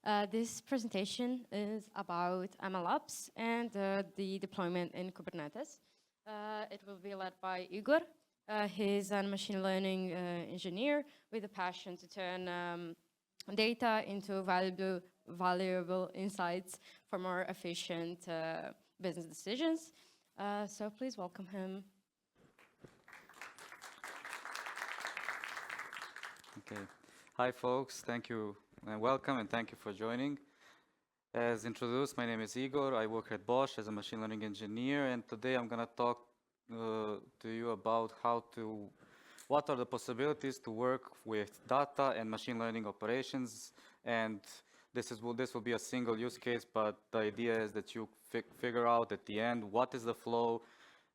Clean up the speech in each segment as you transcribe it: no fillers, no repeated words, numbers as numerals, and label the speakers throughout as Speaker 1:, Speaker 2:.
Speaker 1: This presentation is about MLOps and the deployment in Kubernetes. It will be led by Igor. He's a machine learning engineer with a passion to turn data into valuable insights for more efficient business decisions. So please welcome him.
Speaker 2: Okay. Hi, folks. Thank you and welcome, and thank you for joining. As introduced, my name is Igor. I work at Bosch as a machine learning engineer, and today I'm going to talk to you about what are the possibilities to work with data and machine learning operations. And this will be a single use case, but the idea is that you figure out at the end what is the flow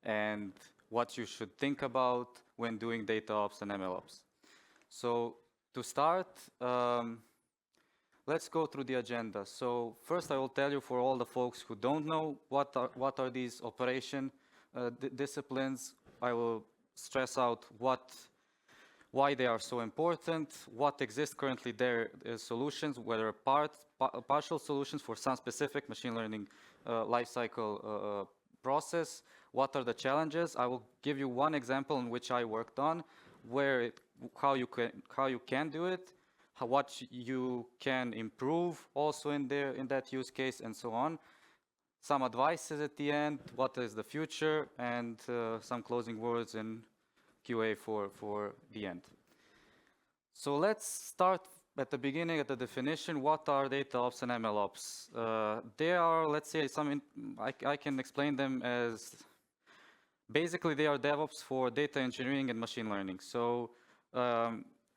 Speaker 2: and what you should think about when doing DataOps and MLOps. So to start, let's go through the agenda. So first I will tell you, for all the folks who don't know what are these operation disciplines, I will stress out why they are so important, what exists currently there as solutions, whether partial solutions for some specific machine learning lifecycle process, what are the challenges. I will give you one example in which I worked on, how you can do it, what you can improve also in that use case, and so on. Some advices at the end, what is the future, and some closing words and QA for the end. So let's start at the beginning, at the definition. What are DataOps and MLOps? They are, let's say, I can explain them as, basically they are DevOps for data engineering and machine learning. So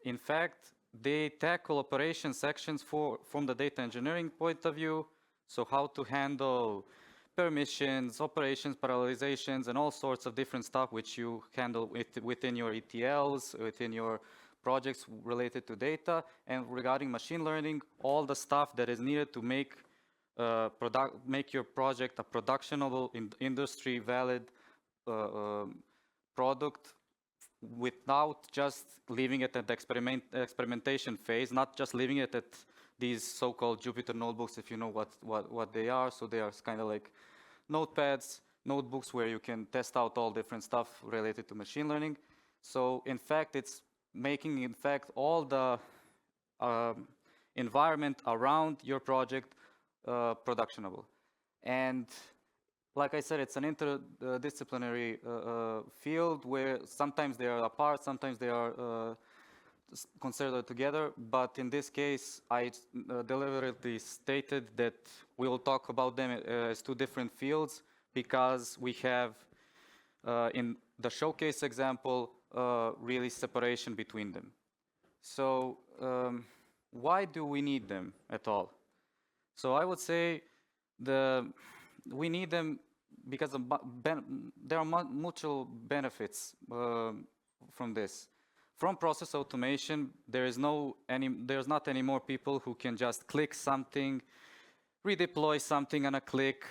Speaker 2: in fact, they tackle operation sections from the data engineering point of view. So how to handle permissions, operations, parallelizations, and all sorts of different stuff which you handle within your ETLs, within your projects related to data. And regarding machine learning, all the stuff that is needed to make your project a productionable, industry valid product, without just leaving it at the experimentation phase, not just leaving it at these so-called Jupyter notebooks, if you know what they are. So they are kind of like notepads, notebooks where you can test out all different stuff related to machine learning. So in fact, it's making, all the environment around your project productionable. And like I said, it's an interdisciplinary field where sometimes they are apart, sometimes they are considered together. But in this case, I deliberately stated that we will talk about them as two different fields, because we have, in the showcase example, really separation between them. So why do we need them at all? So I would say we need them because there are mutual benefits from this. From process automation, there's not any more people who can just click something, redeploy something on a click,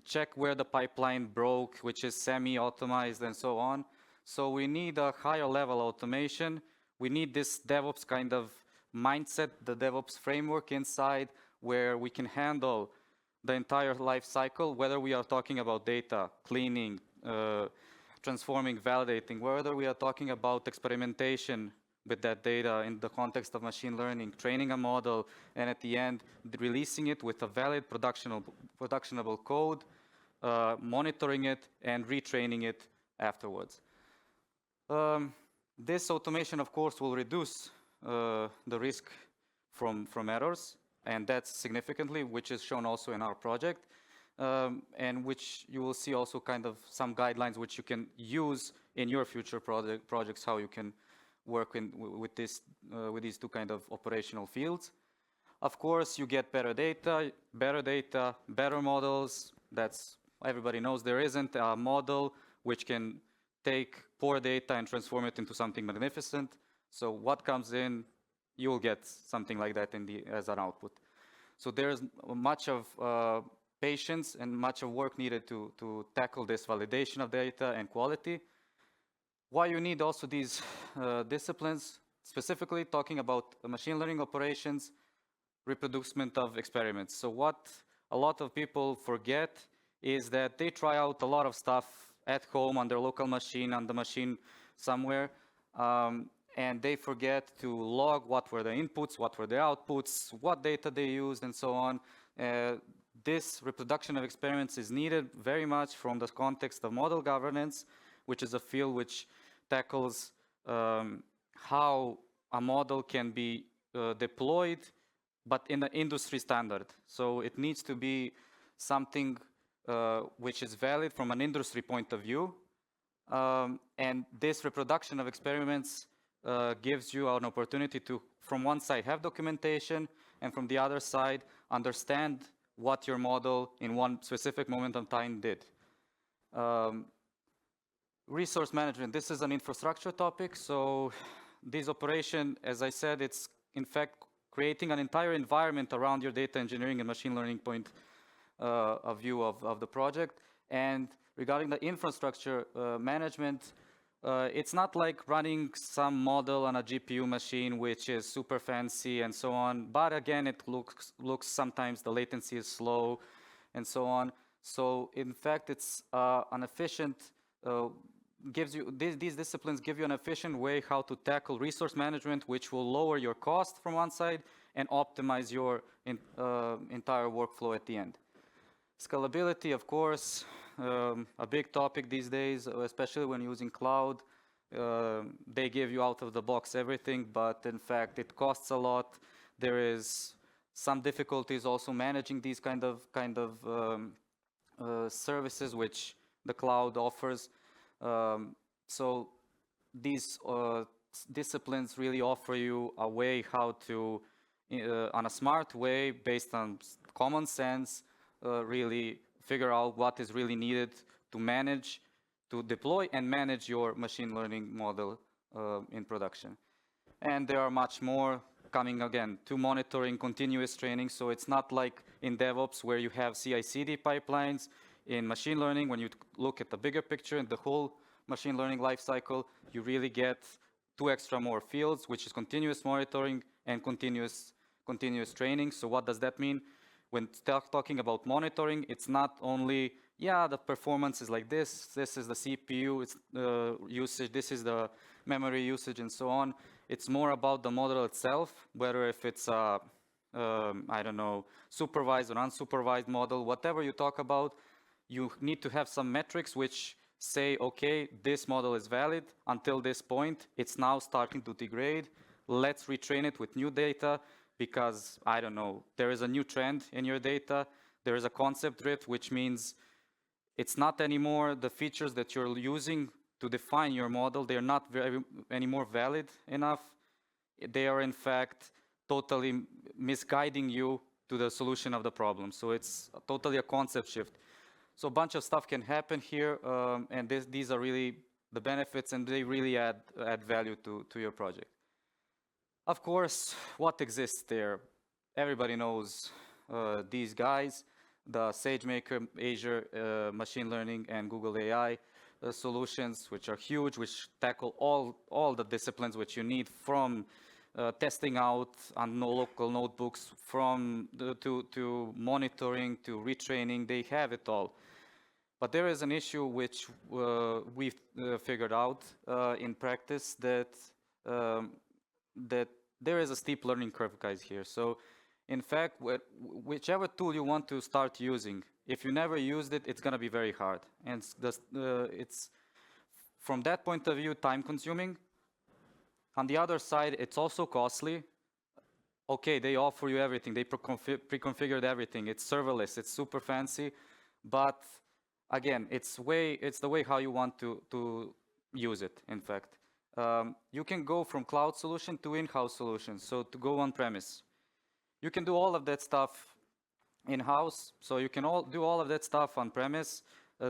Speaker 2: check where the pipeline broke, which is semi-automized, and so on. So we need a higher level automation. We need this DevOps kind of mindset, the DevOps framework inside, where we can handle the entire life cycle, whether we are talking about data, cleaning, transforming, validating, whether we are talking about experimentation with that data in the context of machine learning, training a model, and at the end, releasing it with a valid productionable code, monitoring it, and retraining it afterwards. This automation, of course, will reduce the risk from errors, and that's significantly, which is shown also in our project, and which you will see also kind of some guidelines which you can use in your future projects, how you can work with these two kind of operational fields. Of course, you get better data, better models. That's, everybody knows there isn't a model which can take poor data and transform it into something magnificent. So what comes in, you will get something like that as an output. So there's much of patience and much of work needed to tackle this validation of data and quality. Why you need also these disciplines, specifically talking about machine learning operations, reproducement of experiments. So what a lot of people forget is that they try out a lot of stuff at home on their local machine, on the machine somewhere, and they forget to log what were the inputs, what were the outputs, what data they used, and so on. This reproduction of experiments is needed very much from the context of model governance, which is a field which tackles how a model can be deployed, but in the industry standard. So it needs to be something which is valid from an industry point of view. And this reproduction of experiments gives you an opportunity to, from one side, have documentation, and from the other side, understand what your model in one specific moment of time did. Resource management, this is an infrastructure topic. So this operation, as I said, it's in fact creating an entire environment around your data engineering and machine learning point of view of the project. And regarding the infrastructure management, it's not like running some model on a GPU machine, which is super fancy and so on. But again, it looks sometimes the latency is slow and so on. So in fact, it's an efficient, these disciplines give you an efficient way how to tackle resource management, which will lower your cost from one side and optimize your entire workflow at the end. Scalability, of course, a big topic these days, especially when using cloud. They give you out of the box everything, but in fact it costs a lot. There is some difficulties also managing these kind of services which the cloud offers. So these disciplines really offer you a way how to, on a smart way, based on common sense, really figure out what is really needed to manage, to deploy and manage your machine learning model in production. And there are much more coming again to monitoring, continuous training. So it's not like in DevOps where you have CI/CD pipelines. In machine learning, when you look at the bigger picture and the whole machine learning lifecycle, you really get two extra more fields, which is continuous monitoring and continuous training. So what does that mean? When talking about monitoring, it's not only, yeah, the performance is like this is the CPU usage, this is the memory usage, and so on. It's more about the model itself, whether if it's I don't know, supervised or unsupervised model, whatever you talk about, you need to have some metrics which say, okay, this model is valid until this point. It's now starting to degrade. Let's retrain it with new data because, I don't know, there is a new trend in your data. There is a concept drift, which means it's not anymore the features that you're using to define your model. They're not anymore valid enough. They are, in fact, totally misguiding you to the solution of the problem. So it's totally a concept shift. So a bunch of stuff can happen here, and these are really the benefits, and they really add value to your project. Of course, what exists there? Everybody knows these guys, the SageMaker, Azure Machine Learning, and Google AI solutions, which are huge, which tackle all the disciplines which you need, from testing out on local notebooks, to monitoring, to retraining. They have it all. But there is an issue which we've figured out in practice, that there is a steep learning curve, guys, here. So in fact, whichever tool you want to start using, if you never used it, it's going to be very hard. And it's from that point of view, time consuming. On the other side, it's also costly. Okay, they offer you everything. They pre-configured everything. It's serverless. It's super fancy. But again, it's the way how you want to use it, in fact. You can go from cloud solution to in-house solutions, so to go on-premise. You can do all of that stuff in-house, so you can do all of that stuff on-premise,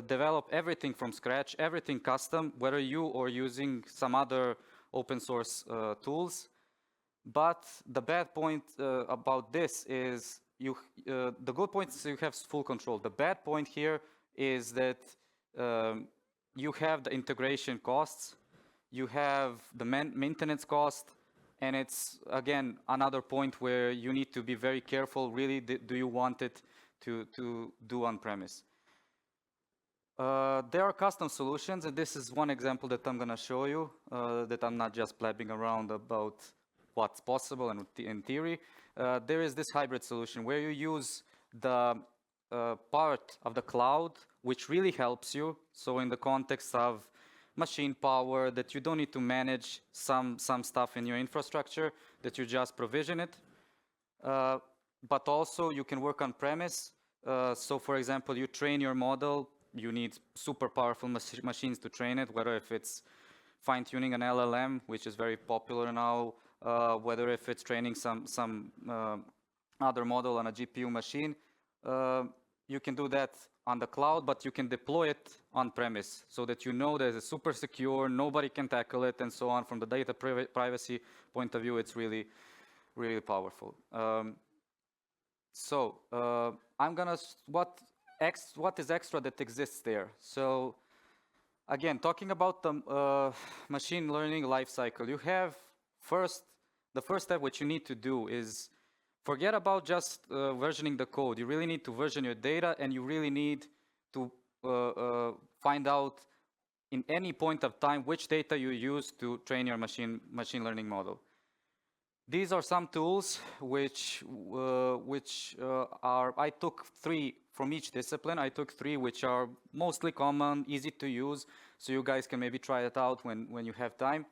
Speaker 2: develop everything from scratch, everything custom, whether you or using some other open source tools. But the bad point about this is the good point is you have full control. The bad point here is that you have the integration costs, you have the maintenance cost, And it's, again, another point where you need to be very careful, really, do you want it to do on-premise? There are custom solutions, and this is one example that I'm going to show you, that I'm not just blabbing around about what's possible and in theory. There is this hybrid solution where you use the part of the cloud, which really helps you. So in the context of machine power, that you don't need to manage some stuff in your infrastructure, that you just provision it. But also you can work on premise. So for example, you train your model, you need super powerful machines to train it, whether if it's fine-tuning an LLM, which is very popular now, whether if it's training some other model on a GPU machine. You can do that on the cloud, but you can deploy it on-premise so that you know that it's super secure, nobody can tackle it, and so on. From the data privacy point of view, it's really, really powerful. I'm gonna, what is extra that exists there? So again, talking about the machine learning lifecycle, you have the first step which you need to do is forget about just versioning the code. You really need to version your data, and you really need to find out in any point of time which data you use to train your machine learning model. These are some tools which are, I took 3 from each discipline. I took 3 which are mostly common, easy to use, so you guys can maybe try it out when you have time.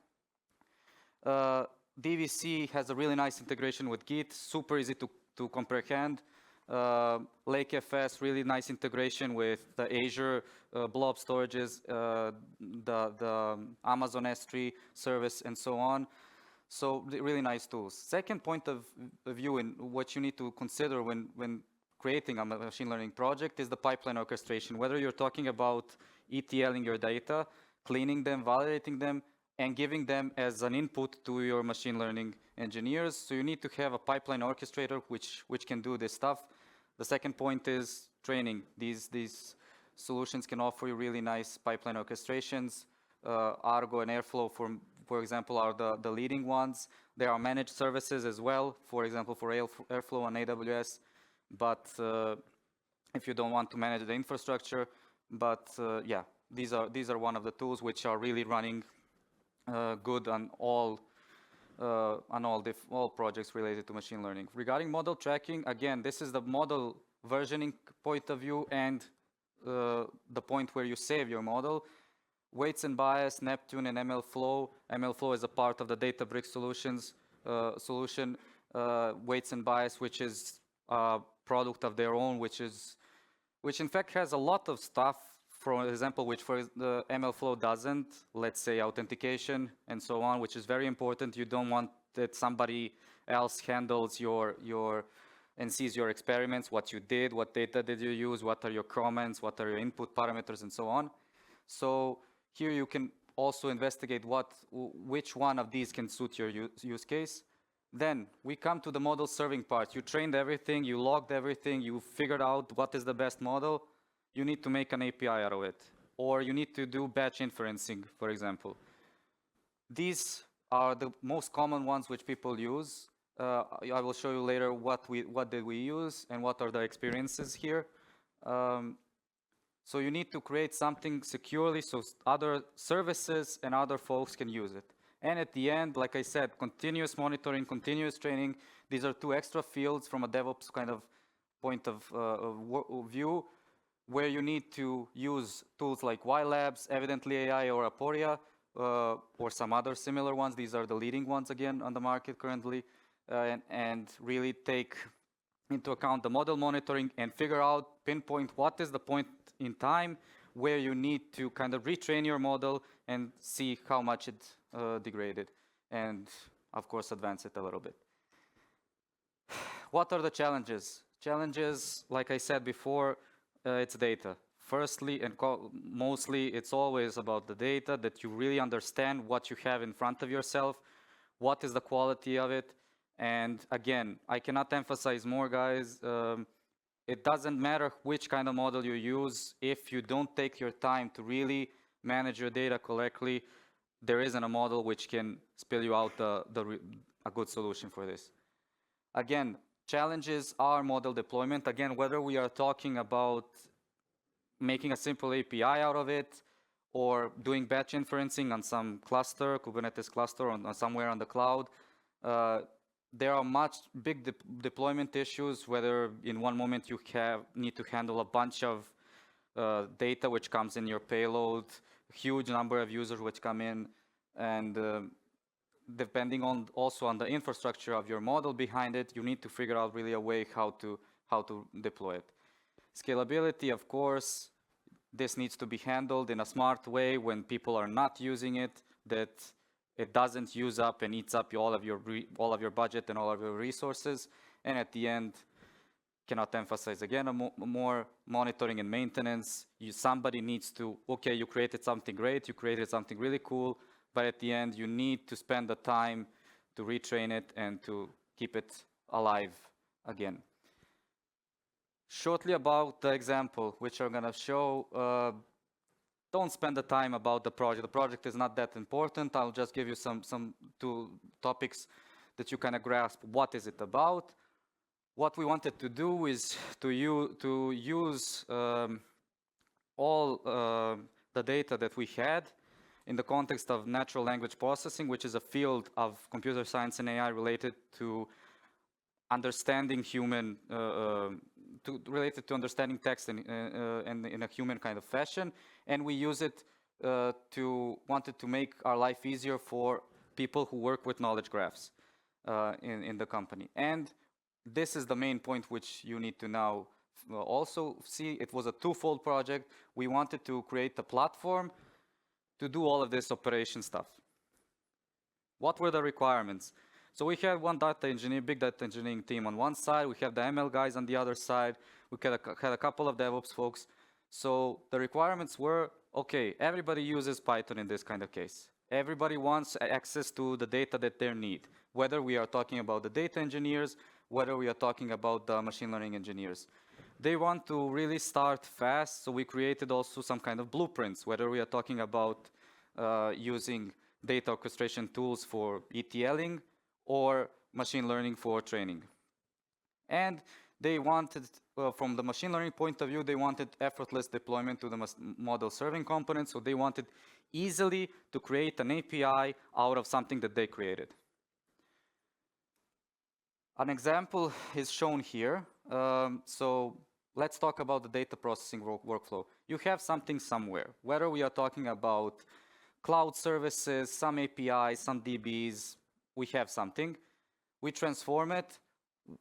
Speaker 2: DVC has a really nice integration with Git, super easy to comprehend. LakeFS, really nice integration with the Azure blob storages, the Amazon S3 service, and so on. So really nice tools. Second point of view in what you need to consider when creating a machine learning project is the pipeline orchestration. Whether you're talking about ETLing your data, cleaning them, validating them, and giving them as an input to your machine learning engineers. So you need to have a pipeline orchestrator which can do this stuff. The second point is training. These solutions can offer you really nice pipeline orchestrations. Argo and Airflow, for example, are the leading ones. There are managed services as well, for example, for Airflow on AWS. But if you don't want to manage the infrastructure, but yeah, these are one of the tools which are really running good on all projects related to machine learning. Regarding model tracking, again, this is the model versioning point of view and the point where you save your model. Weights and bias, Neptune, and MLflow. MLflow is a part of the Databricks solution. Weights and bias, which is a product of their own, which in fact has a lot of stuff, for example, which for the MLflow doesn't, let's say authentication and so on, which is very important. You don't want that somebody else handles your and sees your experiments, what you did, what data did you use, what are your comments, what are your input parameters, and so on. So here you can also investigate which one of these can suit your use case. Then we come to the model serving part. You trained everything, you logged everything, you figured out what is the best model. You need to make an API out of it. Or you need to do batch inferencing, for example. These are the most common ones which people use. I will show you later what did we use and what are the experiences here. So you need to create something securely so other services and other folks can use it. And at the end, like I said, continuous monitoring, continuous training. These are 2 extra fields from a DevOps kind of point of view, where you need to use tools like YLabs, Evidently AI, or Aporia, or some other similar ones. These are the leading ones, again, on the market currently, and really take into account the model monitoring and figure out, pinpoint what is the point in time where you need to kind of retrain your model and see how much it degraded, and of course advance it a little bit. What are the challenges? Challenges, like I said before, it's data. Firstly and mostly, it's always about the data, that you really understand what you have in front of yourself, what is the quality of it. And again, I cannot emphasize more, guys, it doesn't matter which kind of model you use. If you don't take your time to really manage your data correctly, there isn't a model which can spill you out a good solution for this. Again, challenges are model deployment. Again, whether we are talking about making a simple API out of it, or doing batch inferencing on some cluster, Kubernetes cluster, on somewhere on the cloud, there are big deployment issues, whether in one moment you need to handle a bunch of data which comes in your payload, huge number of users which come in, and depending also on the infrastructure of your model behind it, you need to figure out really a way how to deploy it. Scalability, of course, this needs to be handled in a smart way when people are not using it, that it doesn't use up and eats up all of your budget and all of your resources. And at the end, cannot emphasize again more monitoring and maintenance. Somebody needs to, okay, you created something great, you created something really cool, but at the end, you need to spend the time to retrain it and to keep it alive again. Shortly about the example, which I'm going to show, don't spend the time about the project. The project is not that important. I'll just give you some two topics that you kind of grasp what is it about. What we wanted to do is to use all the data that we had in the context of natural language processing, which is a field of computer science and AI related to understanding related to understanding text and in a human kind of fashion. And we use it wanted to make our life easier for people who work with knowledge graphs in the company. And this is the main point which you need to now also see. It was a twofold project. We wanted to create a platform to do all of this operation stuff. What were the requirements? So we had one big data engineering team on one side. We have the ML guys on the other side. We had a couple of DevOps folks. So the requirements were, okay, everybody uses Python in this kind of case. Everybody wants access to the data that they need, whether we are talking about the data engineers, whether we are talking about the machine learning engineers. They want to really start fast, so we created also some kind of blueprints, whether we are talking about using data orchestration tools for ETLing or machine learning for training. And they wanted, from the machine learning point of view, they wanted effortless deployment to the model serving components, so they wanted easily to create an API out of something that they created. An example is shown here. So let's talk about the data processing workflow. You have something somewhere, whether we are talking about cloud services, some APIs, some DBs, we have something. We transform it.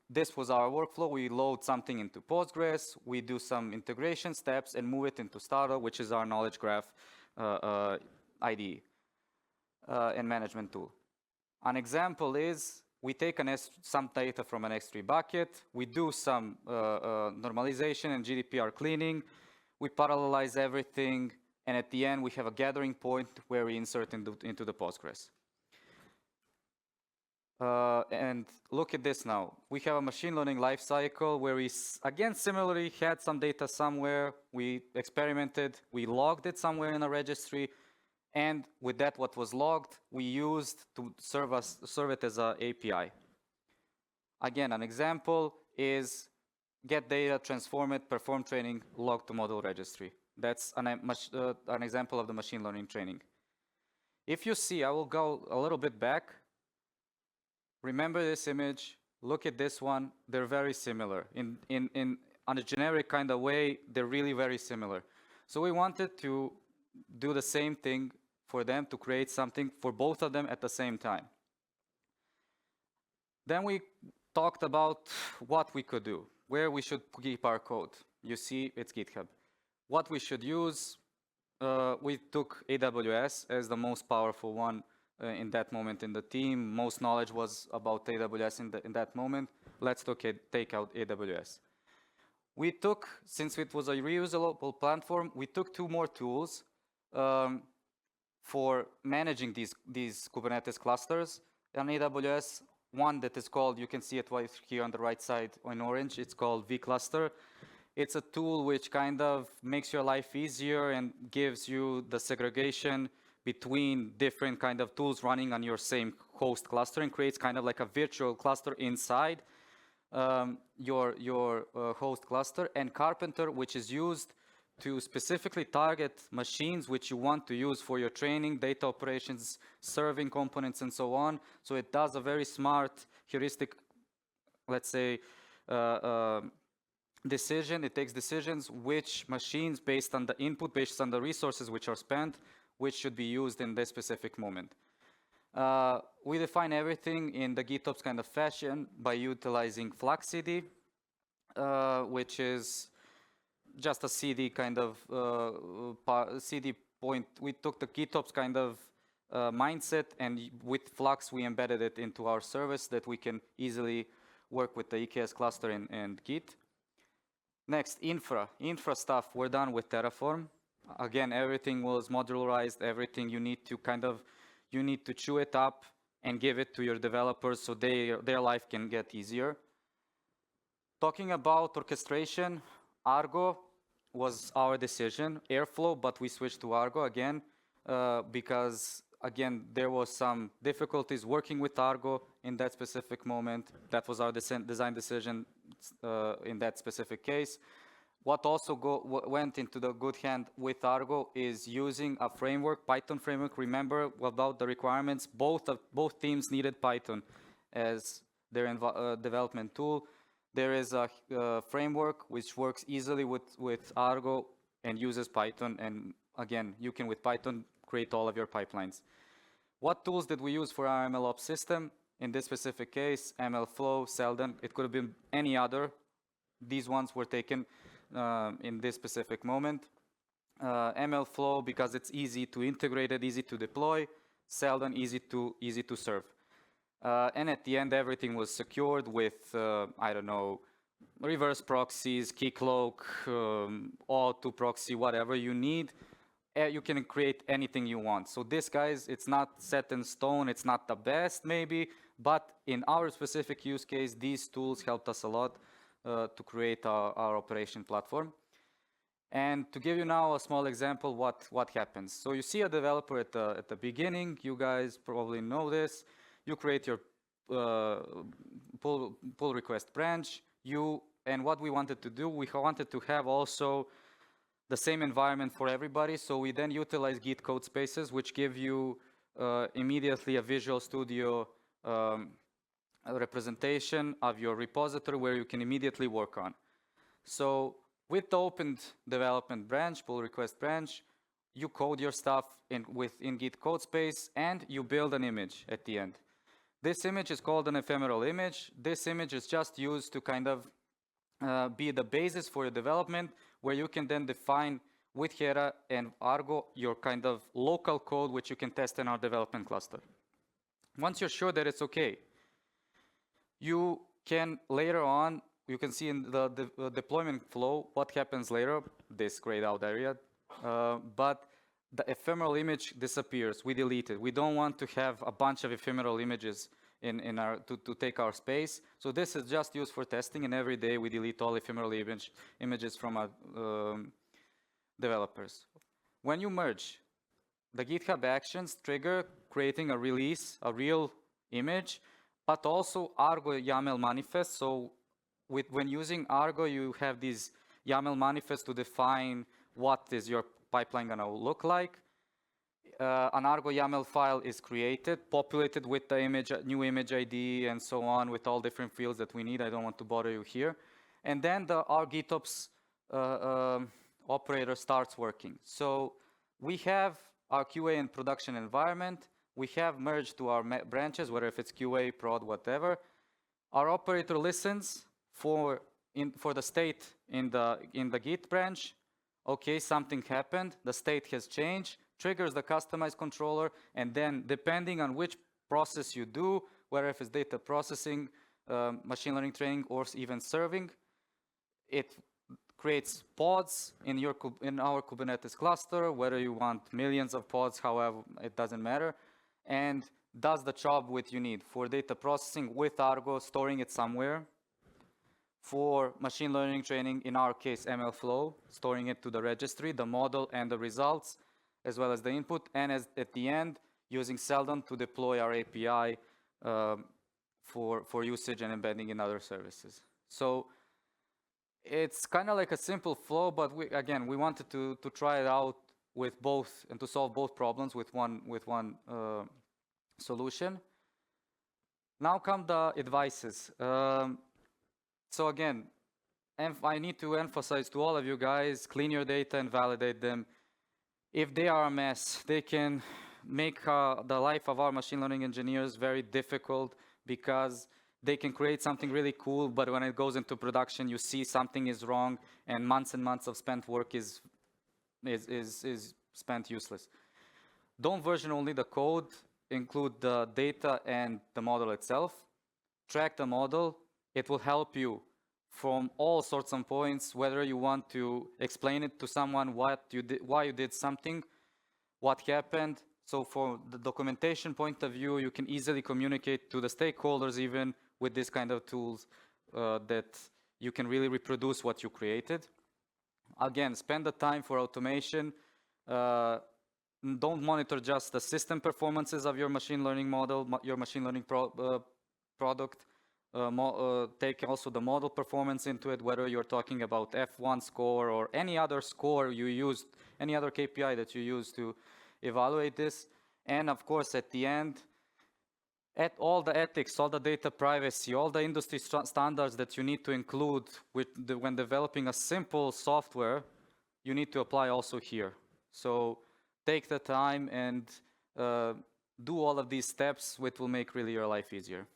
Speaker 2: This was our workflow. We load something into Postgres. We do some integration steps and move it into Stata, which is our knowledge graph IDE and management tool. An example is we take some data from an S3 bucket. We do some normalization and GDPR cleaning. We parallelize everything. And at the end, we have a gathering point where we insert into the Postgres. And look at this now. We have a machine learning lifecycle where we, again, similarly had some data somewhere. We experimented. We logged it somewhere in a registry. And with that, what was logged, we used to serve it as an API. Again, an example is get data, transform it, perform training, log to model registry. That's an example of the machine learning training. If you see, I will go a little bit back. Remember this image, look at this one, they're very similar. On a generic kind of way, they're really very similar. So we wanted to do the same thing for them, to create something for both of them at the same time. Then we talked about what we could do, where we should keep our code. You see, it's GitHub. What we should use, we took AWS as the most powerful one in that moment in the team. Most knowledge was about AWS in that moment. Let's take out AWS. We took, since it was a reusable platform, we took two more tools for managing these Kubernetes clusters on AWS. One that is called, you can see it right here on the right side in orange, it's called vCluster. It's a tool which kind of makes your life easier and gives you the segregation between different kind of tools running on your same host cluster and creates kind of like a virtual cluster inside your host cluster, and Carpenter, which is used to specifically target machines which you want to use for your training, data operations, serving components, and so on. So it does a very smart heuristic, let's say, decision. It takes decisions which machines, based on the input, based on the resources which are spent, which should be used in this specific moment. We define everything in the GitOps kind of fashion by utilizing Flux CD, which is just a CD kind of CD point. We took the GitOps kind of mindset, and with Flux we embedded it into our service that we can easily work with the EKS cluster and Git. Next, infra stuff, we're done with Terraform. Again, everything was modularized, everything you need to chew it up and give it to your developers so their life can get easier. Talking about orchestration, Argo was our decision, Airflow, but we switched to Argo again because, again, there was some difficulties working with Argo in that specific moment. That was our design decision in that specific case. What also went into the good hand with Argo is using a framework, Python framework. Remember about the requirements, both teams needed Python as their development tool. There is a framework which works easily with Argo and uses Python. And again, you can, with Python, create all of your pipelines. What tools did we use for our MLOps system? In this specific case, MLflow, Seldon. It could have been any other. These ones were taken in this specific moment. MLflow, because it's easy to integrate it, easy to deploy. Seldon, easy to serve. And at the end, everything was secured with, I don't know, reverse proxies, Keycloak, auto proxy, whatever you need. You can create anything you want. So this, guys, it's not set in stone. It's not the best, maybe. But in our specific use case, these tools helped us a lot to create our operation platform. And to give you now a small example, what happens. So you see a developer at the beginning. You guys probably know this. You create your pull request branch. And what we wanted to do, we wanted to have also the same environment for everybody. So we then utilize Git code spaces, which give you immediately a Visual Studio a representation of your repository where you can immediately work on. So with the opened development branch, pull request branch, you code your stuff in Git code space, and you build an image at the end. This image is called an ephemeral image. This image is just used to kind of be the basis for your development, where you can then define with Hera and Argo your kind of local code which you can test in our development cluster. Once you're sure that it's okay, you can later on, you can see in the deployment flow what happens later, this grayed out area, but the ephemeral image disappears. We delete it. We don't want to have a bunch of ephemeral images in our to take our space. So this is just used for testing, and every day we delete all ephemeral images from our developers. When you merge, the GitHub actions trigger creating a release, a real image, but also Argo YAML manifest. So when using Argo, you have these YAML manifests to define what is your pipeline going to look like. An Argo YAML file is created, populated with the image, new image ID, and so on, with all different fields that we need. I don't want to bother you here. And then our GitOps operator starts working. So we have our QA and production environment. We have merged to our branches, whether if it's QA, prod, whatever. Our operator listens for the state in the Git branch. Okay, something happened. The state has changed. Triggers the customized controller, and then depending on which process you do, whether if it's data processing, machine learning training, or even serving, it creates pods in our Kubernetes cluster, whether you want millions of pods, however, it doesn't matter, and does the job what you need for data processing with Argo, storing it somewhere. For machine learning training, in our case, MLflow, storing it to the registry, the model and the results, as well as the input, and at the end, using Seldon to deploy our API for usage and embedding in other services. So it's kind of like a simple flow, but again, we wanted to try it out with both and to solve both problems with one solution. Now come the advices. So again, I need to emphasize to all of you guys, clean your data and validate them. If they are a mess, they can make the life of our machine learning engineers very difficult, because they can create something really cool, but when it goes into production, you see something is wrong, and months of spent work is spent useless. Don't version only the code, include the data and the model itself. Track the model. It will help you from all sorts of points, whether you want to explain it to someone what you did, why you did something, what happened. So for the documentation point of view, you can easily communicate to the stakeholders even with this kind of tools that you can really reproduce what you created. Again, spend the time for automation. Don't monitor just the system performances of your machine learning model, your machine learning product. Take also the model performance into it, whether you're talking about F1 score or any other score you used, any other KPI that you use to evaluate this. And of course, at the end, at all the ethics, all the data privacy, all the industry standards that you need to include when developing a simple software, you need to apply also here. So take the time and do all of these steps, which will make really your life easier.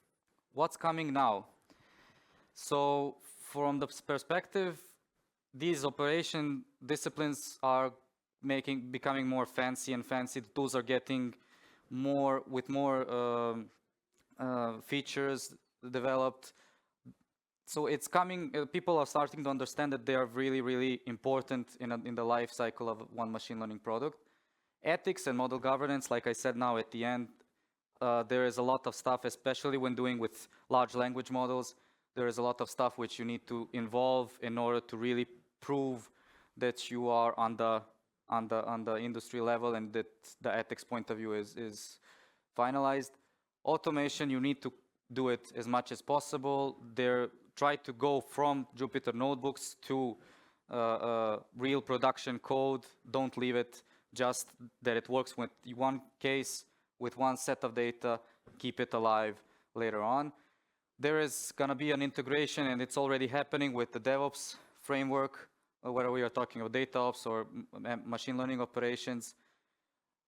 Speaker 2: What's coming now? So from the perspective, these operation disciplines are becoming more fancy and fancy. The tools are getting more features developed. So it's coming, people are starting to understand that they are really, really important in the life cycle of one machine learning product. Ethics and model governance, like I said now at the end, there is a lot of stuff, especially when doing with large language models. There is a lot of stuff which you need to involve in order to really prove that you are on the industry level and that the ethics point of view is finalized. Automation, you need to do it as much as possible. Try to go from Jupyter notebooks to real production code. Don't leave it just that it works with one case, with one set of data. Keep it alive later on. There is going to be an integration, and it's already happening with the DevOps framework, whether we are talking about DataOps or machine learning operations.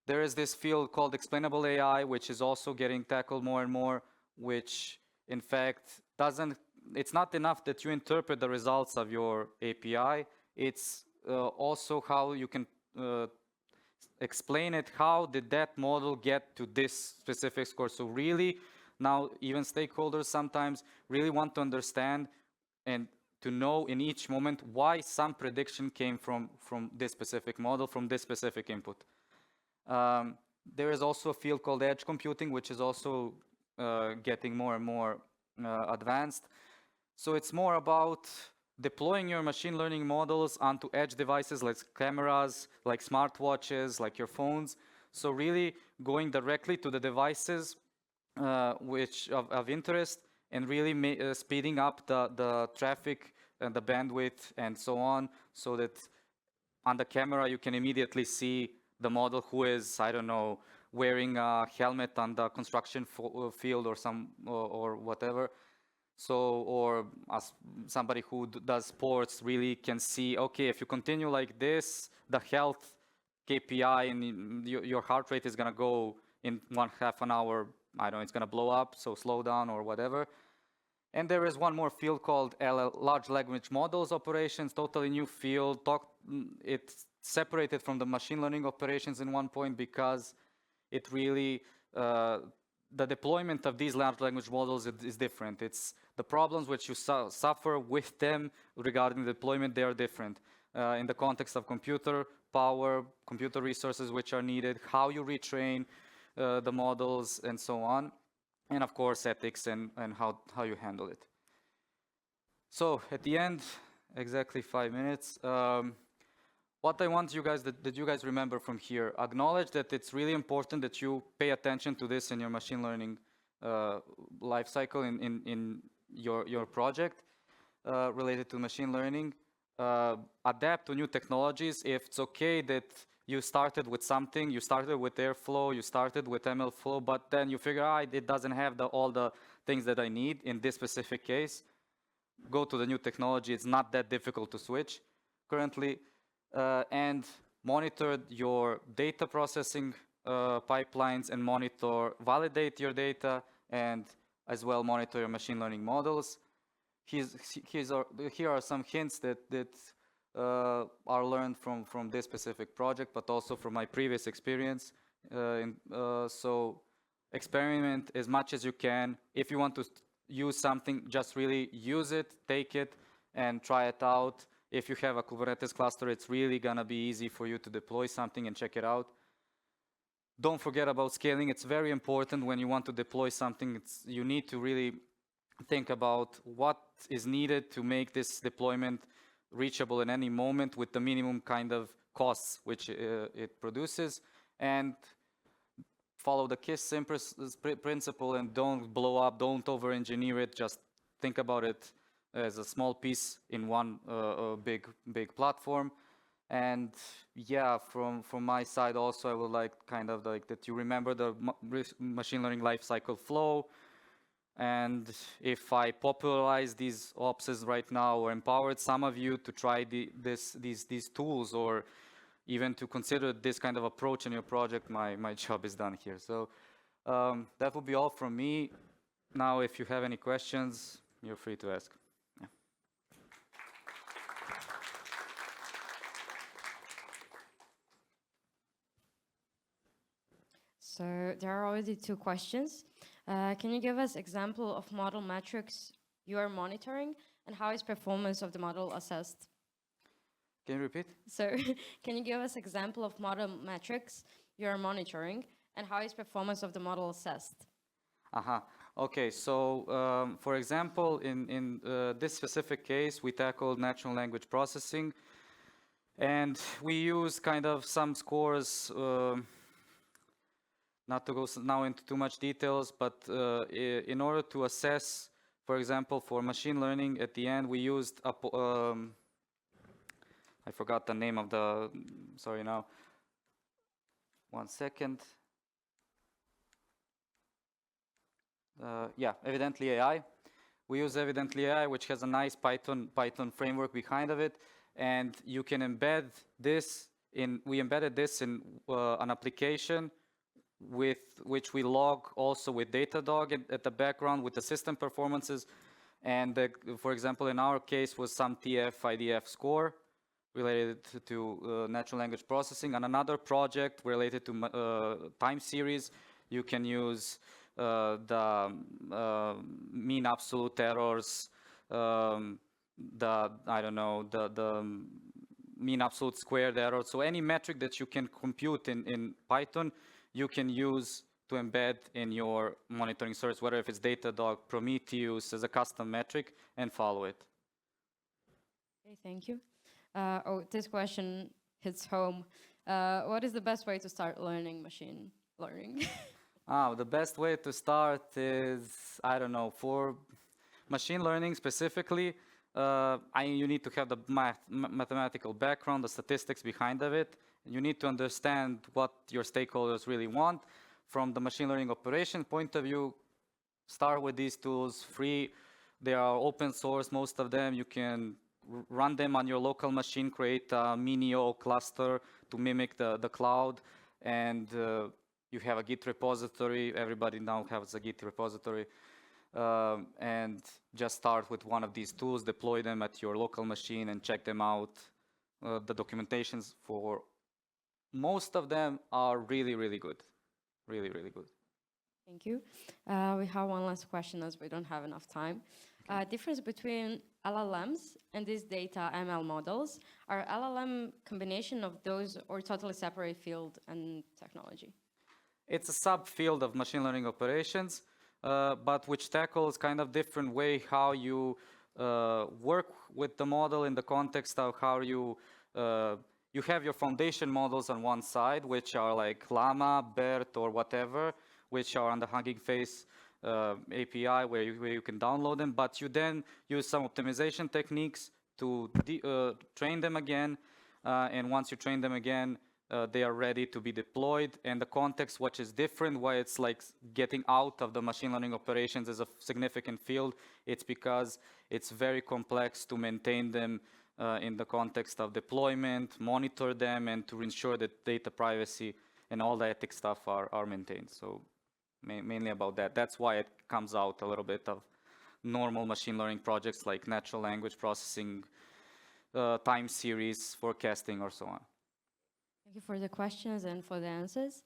Speaker 2: There is this field called explainable AI, which is also getting tackled more and more, which in fact it's not enough that you interpret the results of your API. It's also how you can explain it. How did that model get to this specific score? So really, now even stakeholders sometimes really want to understand and to know in each moment why some prediction came from this specific model, from this specific input. There is also a field called edge computing, which is also getting more and more advanced. So it's more about deploying your machine learning models onto edge devices like cameras, like smartwatches, like your phones. So really going directly to the devices which of interest, and really speeding up the traffic and the bandwidth and so on, so that on the camera you can immediately see the model who is, I don't know, wearing a helmet on the construction field or whatever. So, or as somebody who does sports really can see, okay, if you continue like this, the health KPI and your heart rate is going to go in half an hour, I don't know, it's going to blow up, so slow down or whatever. And there is one more field called large language models operations, totally new field. It's separated from the machine learning operations in one point, because it really, the deployment of these large language models is different. It's the problems which you suffer with them regarding the deployment, they are different. In the context of computer power, computer resources which are needed, how you retrain the models and so on. And of course, ethics and how you handle it. So at the end, exactly 5 minutes. what I want you guys that you guys remember from here, acknowledge that it's really important that you pay attention to this in your machine learning life cycle in your project related to machine learning. Adapt to new technologies. If it's okay that you started with something, you started with Airflow, you started with MLflow, but then you figure out it doesn't have all the things that I need in this specific case, go to the new technology. It's not that difficult to switch currently. And monitor your data processing pipelines and validate your data, and as well monitor your machine learning models. Here are some hints that are learned from this specific project, but also from my previous experience. So experiment as much as you can. If you want to use something, just really use it, take it, and try it out. If you have a Kubernetes cluster, it's really gonna be easy for you to deploy something and check it out. Don't forget about scaling. It's very important when you want to deploy something. You need to really think about what is needed to make this deployment reachable in any moment with the minimum kind of costs which it produces, and follow the KISS principle and don't blow up, don't over-engineer it, just think about it as a small piece in one big platform. And yeah, from my side also, I would like kind of like that you remember the machine learning lifecycle flow. And if I popularize these ops right now or empowered some of you to try these tools, or even to consider this kind of approach in your project, my job is done here. So that will be all from me. Now, if you have any questions, you're free to ask. Yeah.
Speaker 1: So there are already 2 questions. Can you give us example of model metrics you are monitoring, and how is performance of the model assessed?
Speaker 2: Can you repeat?
Speaker 1: So can you give us example of model metrics you are monitoring, and how is performance of the model assessed?
Speaker 2: Okay, so for example, in this specific case, we tackled natural language processing, and we use kind of some scores. Not to go now into too much details, but in order to assess, for example, for machine learning, at the end we used I forgot the name of the, sorry now, 1 second. Yeah, Evidently AI. We use Evidently AI, which has a nice Python framework behind of it, and you can embed this in, we embedded this in an application with which we log also with Datadog at the background with the system performances. And for example, in our case was some TF-IDF score related to natural language processing. And another project related to time series, you can use the mean absolute errors, the mean absolute squared error. So any metric that you can compute in Python, you can use to embed in your monitoring service, whether if it's Datadog, Prometheus as a custom metric, and follow it.
Speaker 1: Okay, thank you. This question hits home. What is the best way to start learning machine learning?
Speaker 2: The best way to start is, I don't know, for machine learning specifically, you need to have the mathematical background, the statistics behind of it. You need to understand what your stakeholders really want. From the machine learning operation point of view, start with these tools, free. They are open source, most of them. You can run them on your local machine, create a Minio cluster to mimic the cloud, and you have a Git repository. Everybody now has a Git repository. And just start with one of these tools, deploy them at your local machine, and check them out. The documentations for most of them are really, really good. Really, really good.
Speaker 1: Thank you. We have one last question as we don't have enough time. Difference between LLMs and these data ML models. Are LLM combination of those or totally separate field and technology?
Speaker 2: It's a subfield of machine learning operations, but which tackles kind of different way how you work with the model in the context of how you you have your foundation models on one side, which are like Llama, BERT, or whatever, which are on the Hugging Face API where you can download them, but you then use some optimization techniques to train them again, and once you train them again, they are ready to be deployed. And the context, which is different, why it's like getting out of the machine learning operations is a significant field. It's because it's very complex to maintain them in the context of deployment, monitor them, and to ensure that data privacy and all the ethics stuff are maintained. So mainly about that. That's why it comes out a little bit of normal machine learning projects like natural language processing, time series, forecasting, or so on.
Speaker 1: Thank you for the questions and for the answers.